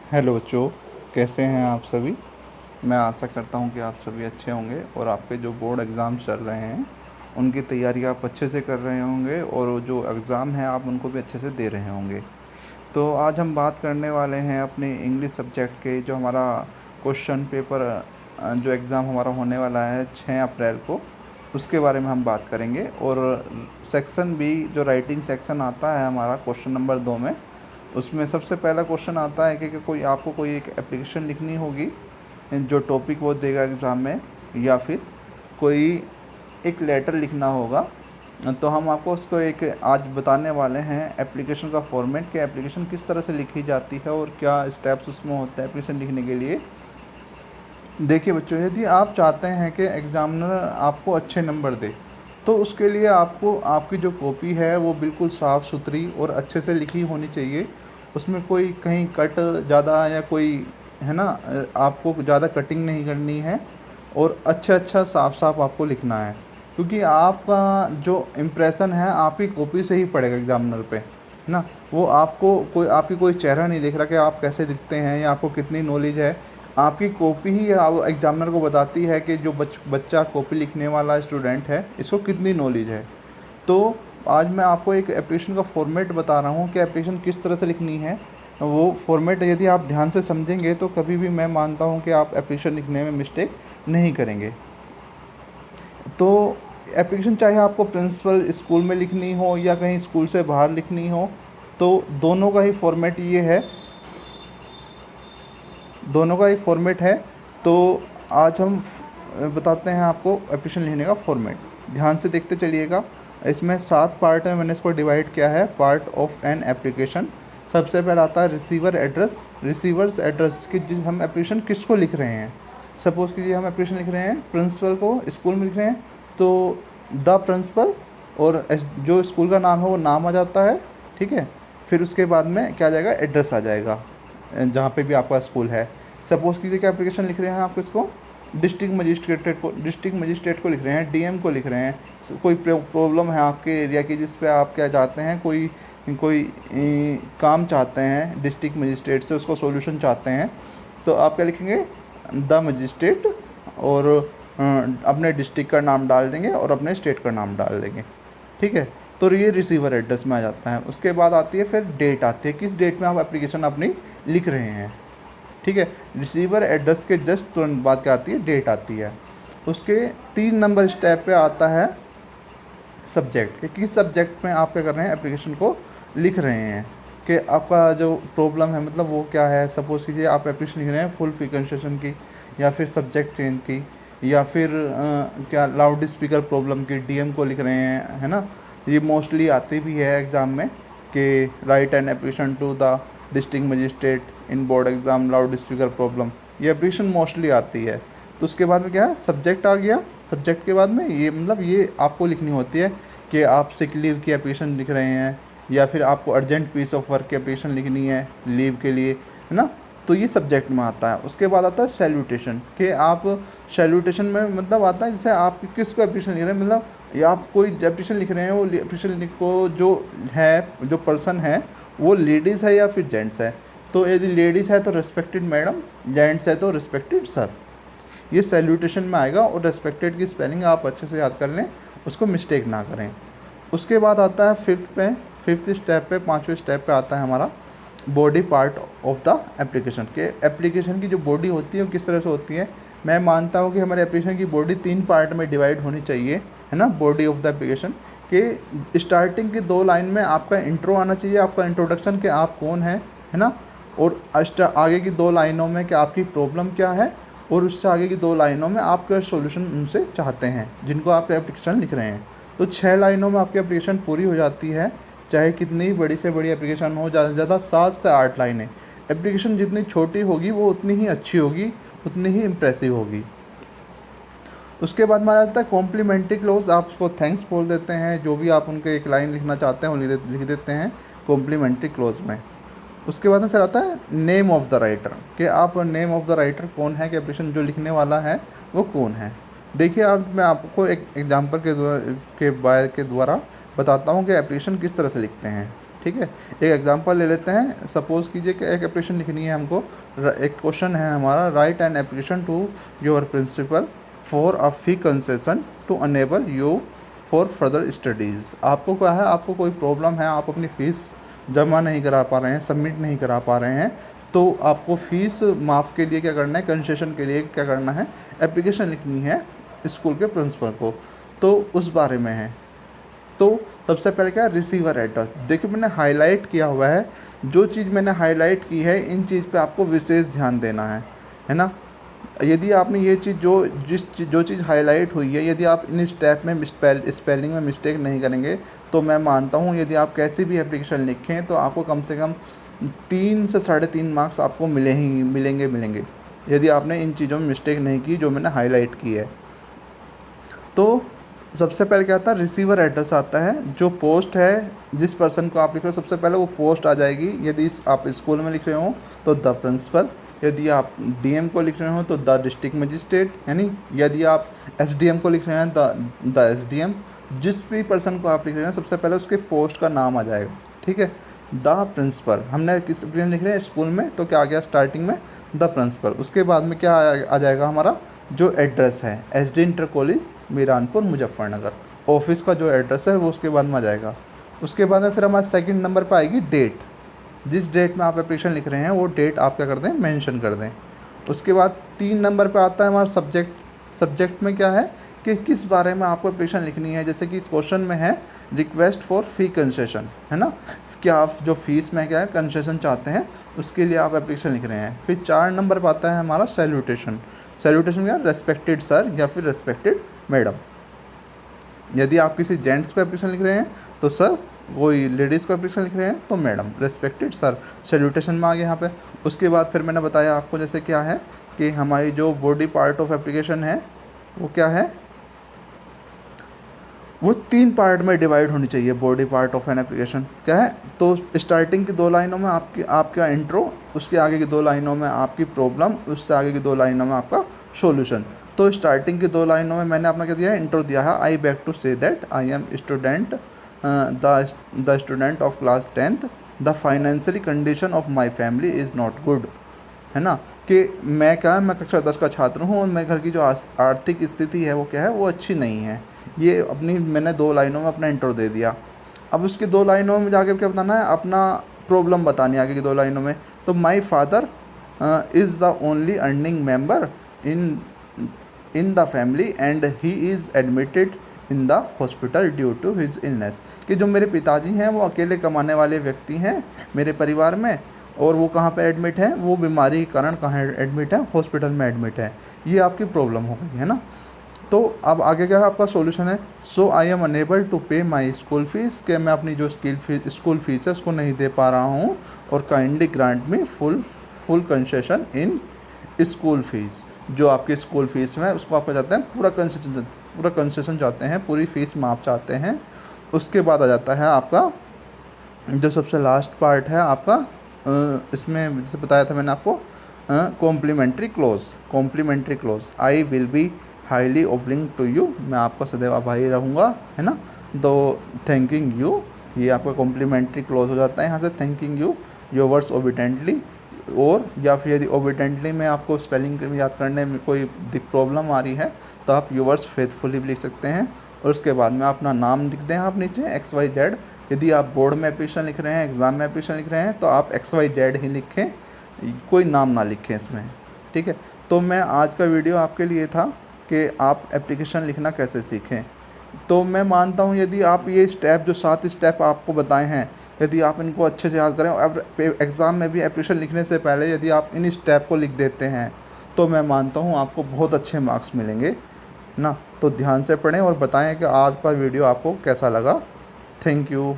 Hello बच्चों, कैसे हैं आप सभी। मैं आशा करता हूं कि आप सभी अच्छे होंगे और आपके जो बोर्ड एग्ज़ाम चल रहे हैं उनकी तैयारी आप अच्छे से कर रहे होंगे और वो जो एग्ज़ाम है आप उनको भी अच्छे से दे रहे होंगे। तो आज हम बात करने वाले हैं अपने इंग्लिश सब्जेक्ट के जो हमारा क्वेश्चन पेपर जो एग्ज़ाम हमारा होने वाला है 6 अप्रैल को, उसके बारे में हम बात करेंगे। और सेक्शन बी जो राइटिंग सेक्शन आता है हमारा क्वेश्चन नंबर 2 में, उसमें सबसे पहला क्वेश्चन आता है कि कोई आपको कोई एक एप्लीकेशन लिखनी होगी जो टॉपिक वो देगा एग्ज़ाम में, या फिर कोई एक लेटर लिखना होगा। तो हम आपको उसको एक आज बताने वाले हैं एप्लीकेशन का फॉर्मेट, कि एप्लीकेशन किस तरह से लिखी जाती है और क्या स्टेप्स उसमें होता है एप्लीकेशन लिखने के लिए। देखिए बच्चों, यदि आप चाहते हैं कि एग्ज़ामिनर आपको अच्छे नंबर दे, तो उसके लिए आपको आपकी जो कॉपी है वो बिल्कुल साफ़ सुथरी और अच्छे से लिखी होनी चाहिए। उसमें कोई कहीं कट ज़्यादा या कोई है ना, आपको ज़्यादा कटिंग नहीं करनी है और अच्छा साफ़ साफ़ आपको लिखना है, क्योंकि आपका जो इम्प्रेशन है आपकी कॉपी से ही पड़ेगा एग्ज़ामिनर पे, है ना। वो आपको कोई आपकी कोई चेहरा नहीं देख रहा कि आप कैसे दिखते हैं या आपको कितनी नॉलेज है। आपकी कॉपी ही एग्जामिनर को बताती है कि जो बच्चा कॉपी लिखने वाला स्टूडेंट है इसको कितनी नॉलेज है। तो आज मैं आपको एक एप्लीकेशन का फॉर्मेट बता रहा हूँ कि एप्लीकेशन किस तरह से लिखनी है। वो फॉर्मेट यदि आप ध्यान से समझेंगे तो कभी भी मैं मानता हूँ कि आप एप्लीकेशन लिखने में मिस्टेक नहीं करेंगे। तो एप्लीकेशन चाहे आपको प्रिंसिपल स्कूल में लिखनी हो या कहीं स्कूल से बाहर लिखनी हो, तो दोनों का ही फॉर्मेट ये है, दोनों का ही फॉर्मेट है। तो आज हम बताते हैं आपको एप्लीकेशन लिखने का फॉर्मेट। ध्यान से देखते चलिएगा। इसमें 7 पार्ट में मैंने इसको डिवाइड किया है, पार्ट ऑफ एन एप्लीकेशन। सबसे पहले आता है रिसीवर एड्रेस। रिसीवर्स एड्रेस कि जिस हम एप्लीकेशन किसको लिख रहे हैं। सपोज़ कीजिए हम एप्लीकेशन लिख रहे हैं प्रिंसिपल को, स्कूल में लिख रहे हैं, तो द प्रिंसिपल और जो स्कूल का नाम है वो नाम आ जाता है, ठीक है। फिर उसके बाद में क्या आ जाएगा, एड्रेस आ जाएगा जहाँ पे भी आपका स्कूल है। सपोज़ कीजिए कि एप्लीकेशन लिख रहे हैं आप किसको, डिस्ट्रिक्ट मजिस्ट्रेट को लिख रहे हैं, डीएम को लिख रहे हैं। कोई प्रॉब्लम है आपके एरिया की जिस पे आप क्या चाहते हैं, कोई कोई काम चाहते हैं डिस्ट्रिक्ट मजिस्ट्रेट से, उसको सॉल्यूशन चाहते हैं, तो आप क्या लिखेंगे, द मजिस्ट्रेट, और अपने डिस्ट्रिक्ट का नाम डाल देंगे और अपने स्टेट का नाम डाल देंगे, ठीक है। तो ये रिसीवर एड्रेस में आ जाता है। उसके बाद आती है फिर डेट आती है, किस डेट में आप एप्लीकेशन अपनी लिख रहे हैं, ठीक है। रिसीवर एड्रेस के जस्ट तुरंत बाद क्या आती है, डेट आती है। उसके 3 नंबर स्टेप पे आता है सब्जेक्ट, कि किस सब्जेक्ट में आप क्या कर रहे हैं, एप्लीकेशन को लिख रहे हैं, कि आपका जो प्रॉब्लम है मतलब वो क्या है। सपोज़ कीजिए आप एप्लीकेशन लिख रहे हैं फुल फ्रीक्वेंसी की, या फिर सब्जेक्ट चेंज की, या फिर क्या लाउड स्पीकर प्रॉब्लम की, डीएम को लिख रहे हैं, है ना। ये मोस्टली आती भी है एग्ज़ाम में कि write an application to the district magistrate in board exam loud speaker problem, ये एप्लीकेशन मोस्टली आती है। तो उसके बाद में क्या है, सब्जेक्ट आ गया। सब्जेक्ट के बाद में ये मतलब ये आपको लिखनी होती है कि आप सिक लीव की एप्लीकेशन लिख रहे हैं, या फिर आपको अर्जेंट पीस ऑफ वर्क की एप्लीकेशन लिखनी है लीव के लिए, है ना। तो ये सब्जेक्ट में आता है। उसके बाद आता है सैल्यूटेशन, कि आप सैल्यूटेशन में मतलब आता है जैसे आप किसको एप्लीकेशन लिख रहे हैं, मतलब या आप कोई एप्लीकेशन लिख रहे हैं, वो एप्लीकेशन को जो है, जो पर्सन है वो लेडीज़ है या फिर जेंट्स है। तो यदि लेडीज़ है तो रिस्पेक्टेड मैडम, जेंट्स है तो रिस्पेक्टेड सर, ये सैल्यूटेशन में आएगा। और रिस्पेक्टेड की स्पेलिंग आप अच्छे से याद कर लें, उसको मिस्टेक ना करें। उसके बाद आता है फिफ्थ स्टेप पे, 5वें स्टेप पे आता है हमारा body part of the application, के एप्लीकेशन की जो बॉडी होती है वो किस तरह से होती है। मैं मानता हूँ कि हमारे एप्लीकेशन की बॉडी 3 पार्ट में डिवाइड होनी चाहिए, है ना। बॉडी ऑफ द एप्लीकेशन के स्टार्टिंग की 2 लाइन में आपका इंट्रो आना चाहिए, आपका इंट्रोडक्शन कि आप कौन है ना। और आगे की 2 लाइनों में कि आपकी प्रॉब्लम क्या है, और उससे आगे की 2 लाइनों में आप क्या सोल्यूशन उनसे चाहते हैं जिनको आप एप्लीकेशन लिख रहे हैं। तो 6 लाइनों में आपकी एप्लीकेशन पूरी हो जाती है, चाहे कितनी बड़ी से बड़ी एप्लीकेशन हो। ज़्यादा से ज़्यादा 7 से 8 लाइनें। एप्लीकेशन जितनी छोटी होगी वो उतनी ही अच्छी होगी, उतनी ही इम्प्रेसिव होगी। उसके बाद में आ जाता है कॉम्प्लीमेंट्री क्लोज। आप उसको थैंक्स बोल देते हैं, जो भी आप उनके एक लाइन लिखना चाहते हैं वो लिख देते हैं कॉम्प्लीमेंट्री क्लोज में। उसके बाद में फिर आता है नेम ऑफ़ द राइटर, कि आप नेम ऑफ़ द राइटर कौन है, कि एप्लीकेशन जो लिखने वाला है वो कौन है। देखिए अब मैं आपको एक एग्जांपल के द्वारा बताता हूँ कि एप्लीकेशन किस तरह से लिखते हैं, ठीक है। एक एग्जांपल ले लेते हैं। सपोज़ कीजिए कि एक एप्लीकेशन लिखनी है हमको। एक क्वेश्चन है हमारा, write an application to your principal for a fee concession to enable you for further studies. आपको क्या है, आपको कोई प्रॉब्लम है, आप अपनी फ़ीस जमा नहीं करा पा रहे हैं, सबमिट नहीं करा पा रहे हैं, तो आपको फ़ीस माफ़ के लिए क्या करना है, कंसेशन के लिए क्या करना है, एप्लीकेशन लिखनी है स्कूल के प्रिंसिपल को। तो उस बारे में है। तो सबसे पहले क्या, रिसीवर एड्रेस। देखिए मैंने हाईलाइट किया हुआ है, जो चीज़ मैंने हाईलाइट की है इन चीज़ पे आपको विशेष ध्यान देना है ना। यदि आपने ये चीज़ जो चीज़ हाईलाइट हुई है, यदि आप इन स्टेप में स्पेलिंग में मिस्टेक नहीं करेंगे तो मैं मानता हूँ यदि आप कैसी भी एप्लीकेशन लिखें तो आपको कम से कम 3 से 3.5 मार्क्स आपको मिलेंगे यदि आपने इन चीज़ों में मिस्टेक नहीं की जो मैंने हाईलाइट की है। तो सबसे पहले क्या आता है, रिसीवर एड्रेस आता है। जो पोस्ट है, जिस पर्सन को आप लिख रहे हो सबसे पहले वो पोस्ट आ जाएगी। यदि आप स्कूल में लिख रहे हो तो द प्रिंसिपल, यदि आप डीएम को लिख रहे हो तो द डिस्ट्रिक्ट मजिस्ट्रेट, यानी यदि आप एसडीएम को लिख रहे हैं द एसडीएम। जिस भी पर्सन को आप लिख रहे हैं सबसे पहले उसके पोस्ट का नाम आ जाएगा, ठीक है। द प्रिंसिपल, हमने किस प्रिंसिपल लिख रहे हैं स्कूल में, तो क्या आ गया स्टार्टिंग में द प्रिंसिपल। उसके बाद में क्या आ जाएगा हमारा जो एड्रेस है, SD inter college Miranpur Muzaffarnagar, office का जो एड्रेस है वो उसके बाद में आ जाएगा। उसके बाद में फिर हमारे सेकंड नंबर पर आएगी डेट। जिस डेट में आप एप्लीकेशन लिख रहे हैं वो डेट आप क्या कर दें, मेंशन कर दें। उसके बाद 3 नंबर पे आता है हमारा सब्जेक्ट। सब्जेक्ट में क्या है कि किस बारे में आपको एप्लीकेशन लिखनी है। जैसे कि इस क्वेश्चन में है रिक्वेस्ट फॉर फ़ी कंसेशन, है ना, क्या आप जो फीस में क्या है कंसेशन चाहते हैं उसके लिए आप एप्लीकेशन लिख रहे हैं। फिर 4 नंबर पर आता है हमारा सैल्यूटेशन। सैल्यूटेशन क्या, रेस्पेक्टेड सर या फिर रेस्पेक्टेड मैडम। यदि आप किसी जेंट्स को एप्लीकेशन लिख रहे हैं तो सर, कोई लेडीज़ को एप्लीकेशन लिख रहे हैं तो मैडम, रेस्पेक्टेड सर, सैल्यूटेशन में आ गया यहाँ पे। उसके बाद फिर मैंने बताया आपको जैसे क्या है कि हमारी जो बॉडी पार्ट ऑफ एप्लीकेशन है वो क्या है, वो 3 पार्ट में डिवाइड होनी चाहिए। Body part of an application क्या है, तो स्टार्टिंग की 2 लाइनों में आपका इंट्रो, उसके आगे की 2 लाइनों में आपकी प्रॉब्लम, उससे आगे की 2 लाइनों में आपका सॉल्यूशन। तो स्टार्टिंग की 2 लाइनों में मैंने अपना क्या दिया है, इंट्रो दिया है, I back to say that I am student the student of class 10th, the financially condition of my family is not good, है ना, कि मैं कक्षा 10 का छात्र हूँ और मेरे घर की जो आर्थिक स्थिति है वो क्या है, वो अच्छी नहीं है। ये अपनी मैंने 2 लाइनों में अपना इंट्रो दे दिया। अब उसकी 2 लाइनों में जाके क्या बताना है, अपना प्रॉब्लम बतानी है आगे की 2 लाइनों में। तो my father is the only earning member in the family and he is admitted in the hospital due to his illness, कि जो मेरे पिताजी हैं वो अकेले कमाने वाले व्यक्ति हैं मेरे परिवार में, और वो कहाँ पे एडमिट है, वो बीमारी के कारण कहाँ एडमिट है, हॉस्पिटल में एडमिट है। ये आपकी प्रॉब्लम हो गई है ना। तो अब आगे क्या है आपका सॉल्यूशन है, सो आई एम अनेबल टू पे माई स्कूल फीस, कि मैं अपनी जो स्कूल फीस है उसको नहीं दे पा रहा हूँ, और काइंडली ग्रांट में full concession in school fees. जो आपकी स्कूल फीस में उसको आप चाहते हैं पूरा कंसेशन चाहते हैं, पूरी फ़ीस माफ़ चाहते हैं। उसके बाद आ जाता है आपका जो सबसे लास्ट पार्ट है आपका, इसमें जैसे बताया था मैंने आपको, complimentary close, I will be highly obliging to you, मैं आपका सदैव आभारी रहूँगा, है ना। तो थैंकिंग यू, ये आपका कॉम्प्लीमेंट्री क्लोज हो जाता है यहाँ से, थैंकिंग यू योवर्स ओबिडेंटली। और या फिर यदि ओबिडेंटली में आपको स्पेलिंग याद करने में कोई प्रॉब्लम आ रही है तो आप योवर्स फेथफुली भी लिख सकते हैं। और उसके बाद में अपना नाम लिख दें आप नीचे XYZ। यदि आप बोर्ड में एप्लीकेशन लिख रहे हैं, एग्ज़ाम में एप्लीकेशन लिख रहे हैं तो आप XYZ ही लिखें, कोई नाम ना लिखें इसमें, ठीक है। तो मैं आज का वीडियो आपके लिए था कि आप एप्लीकेशन लिखना कैसे सीखें। तो मैं मानता हूँ यदि आप ये स्टेप, जो 7 स्टेप आपको बताए हैं, यदि आप इनको अच्छे से याद करें, अब एग्ज़ाम में भी एप्लीकेशन लिखने से पहले यदि आप इन स्टेप को लिख देते हैं तो मैं मानता हूँ आपको बहुत अच्छे मार्क्स मिलेंगे ना। तो ध्यान से पढ़ें और बताएं कि आज का वीडियो आपको कैसा लगा। Thank you.